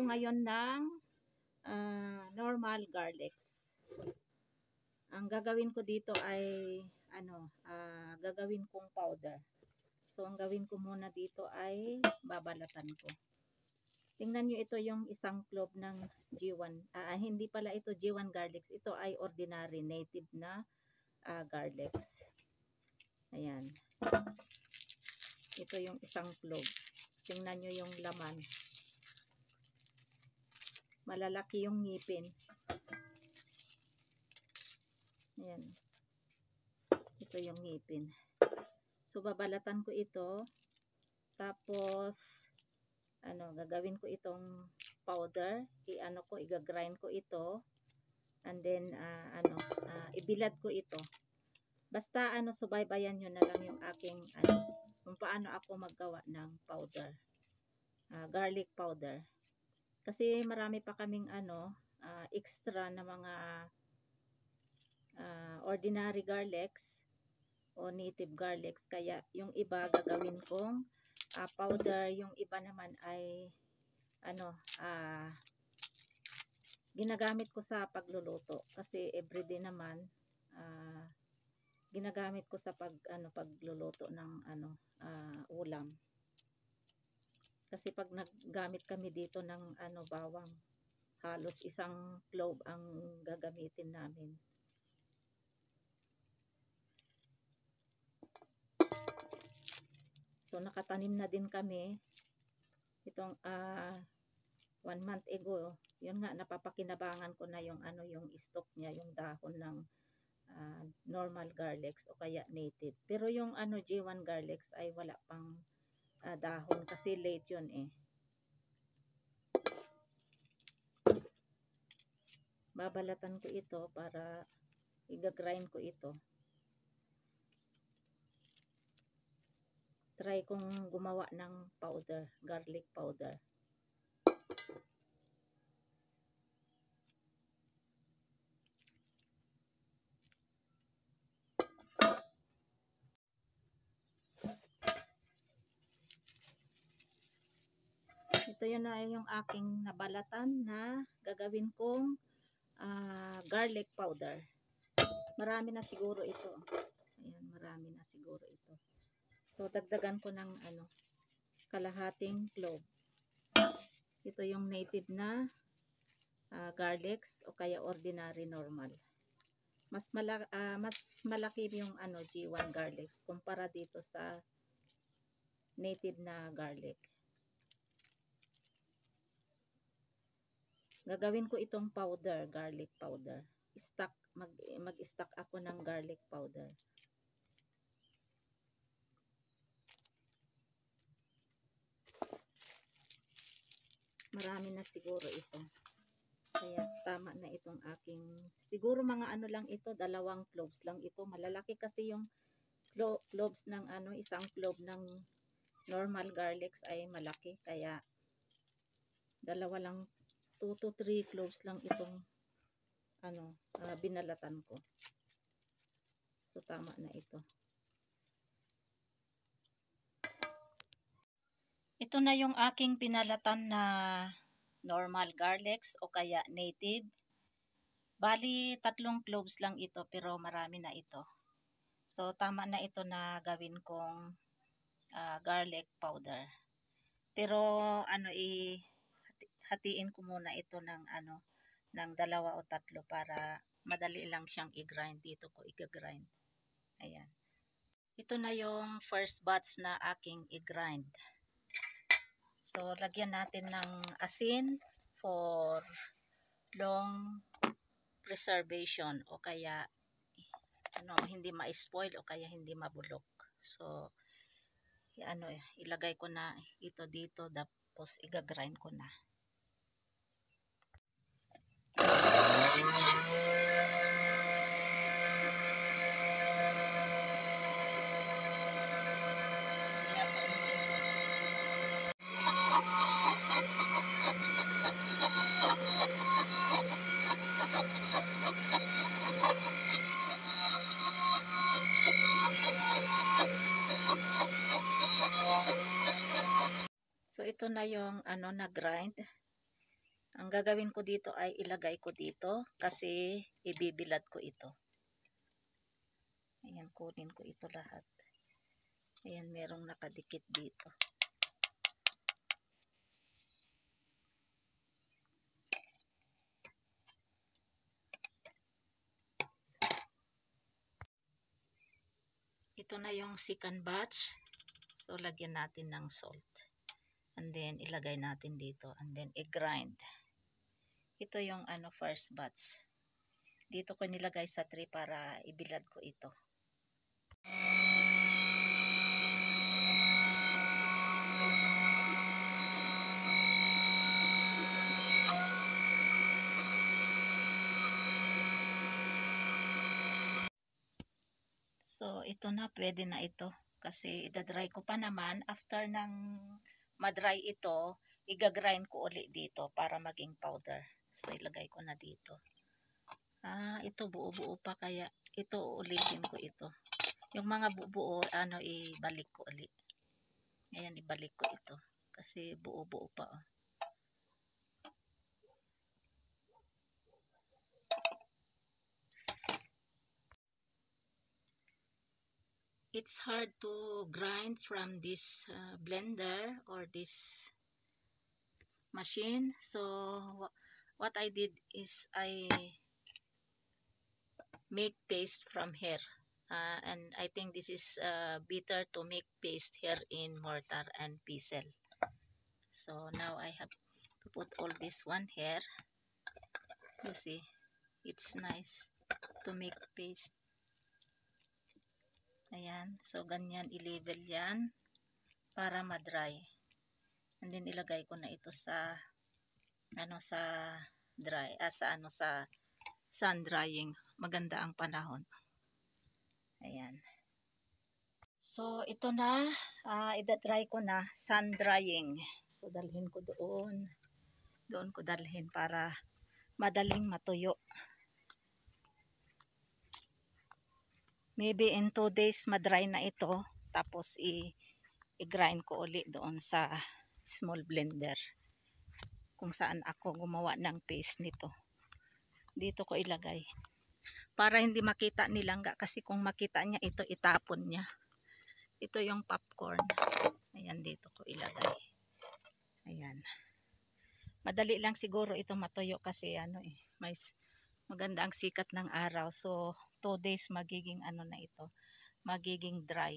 ko ngayon ng normal garlic. Ang gagawin ko dito ay gagawin kong powder. So ang gawin ko muna dito ay babalatan ko. Tingnan nyo, ito yung isang clove ng G1. Hindi pala ito G1 garlic. Ito ay ordinary native na garlic. Ayan. Ito yung isang clove. Tingnan nyo yung laman. Malalaki yung ngipin. Ayan. Ito yung ngipin. So babalatan ko ito. Tapos gagawin ko itong powder. I-grind ko ito. And then ibilad ko ito. Basta subaybayan nyo na lang yung aking kung paano ako maggawa ng powder. Garlic powder. Kasi marami pa kaming extra na mga ordinary garlic o native garlic. Kaya yung iba gagawin kong powder, yung iba naman ay ginagamit ko sa pagluluto. Kasi everyday naman ginagamit ko sa pagluluto ng ulam. Kasi pag naggamit kami dito ng bawang, halos isang clove ang gagamitin namin. So nakatanim na din kami itong 1 month ago. Yun nga, napapakinabangan ko na yung yung stock niya, yung dahon ng normal garlic o kaya native. Pero yung G1 garlic ay wala pang dahon kasi late yun eh. Babalatan ko ito para i-grind ko ito. Try kong gumawa ng powder, garlic powder. Ito yun na yung aking nabalatan na gagawin kong garlic powder. Marami na siguro ito. Ayan, marami na siguro ito. So dagdagan ko ng kalahating clove. Ito yung native na garlic o kaya ordinary normal. Mas malaki yung G1 garlic kumpara dito sa native na garlic. Gagawin ko itong powder, garlic powder. Mag-stock ako ng garlic powder. Marami na siguro ito. Kaya tama na itong aking, siguro mga lang ito, 2 cloves lang ito. Malalaki kasi yung cloves ng isang clove ng normal garlic ay malaki. Kaya 2 lang, 2 to 3 cloves lang itong binalatan ko. So tama na ito. Ito na yung aking pinalatan na normal garlic o kaya native. Bali 3 cloves lang ito pero marami na ito. So tama na ito na gawin kong garlic powder. Pero hatiin ko muna ito ng ng 2 o 3 para madali lang siyang i-grind. Dito ko i-grind. Ayan. Ito na yung first batch na aking i-grind. So lagyan natin ng asin for long preservation o kaya hindi ma-spoil o kaya hindi mabulok. So ilagay ko na ito dito tapos i-grind ko na. So ito na yung na-grind. Ang gagawin ko dito ay ilagay ko dito kasi ibibilad ko ito. Ayan, kunin ko ito lahat. Ayan, merong nakadikit dito. Ito na yung second batch. So, lagyan natin ng salt. And then, ilagay natin dito. And then, i-grind. Ito yung first batch. Dito ko nilagay sa tray para ibilad ko ito. So, ito na, pwede na ito. Kasi, idadry ko pa naman. After ng madry ito, igagrind ko ulit dito para maging powder. So, ilagay ko na dito. Ito buo-buo pa, kaya ito ulitin ko ito. Yung mga buo, ibalik ko ulit. Ayan, ibalik ko ito. Kasi buo-buo pa, oh. It's hard to grind from this blender or this machine. So what I did is I make paste from here, and I think this is better to make paste here in mortar and pestle. So now I have to put all this one here. You see, it's nice to make paste. Ayan, so ganyan i-level yan para ma-dry. And then ilagay ko na ito sa sa dry, sa sun drying. Maganda ang panahon. Ayan. So ito na, ida-dry ko na, sun drying. So dalhin ko doon ko dalhin para madaling matuyo. Maybe in 2 days madry na ito, tapos i-grind ko ulit doon sa small blender kung saan ako gumawa ng paste nito. Dito ko ilagay para hindi makita ni Langga, kasi kung makita niya ito, itapon niya. Ito yung popcorn. Ayan, dito ko ilagay. Ayan. Madali lang siguro ito matuyo kasi may maganda ang sikat ng araw. So 2 days magiging na ito, magiging dry.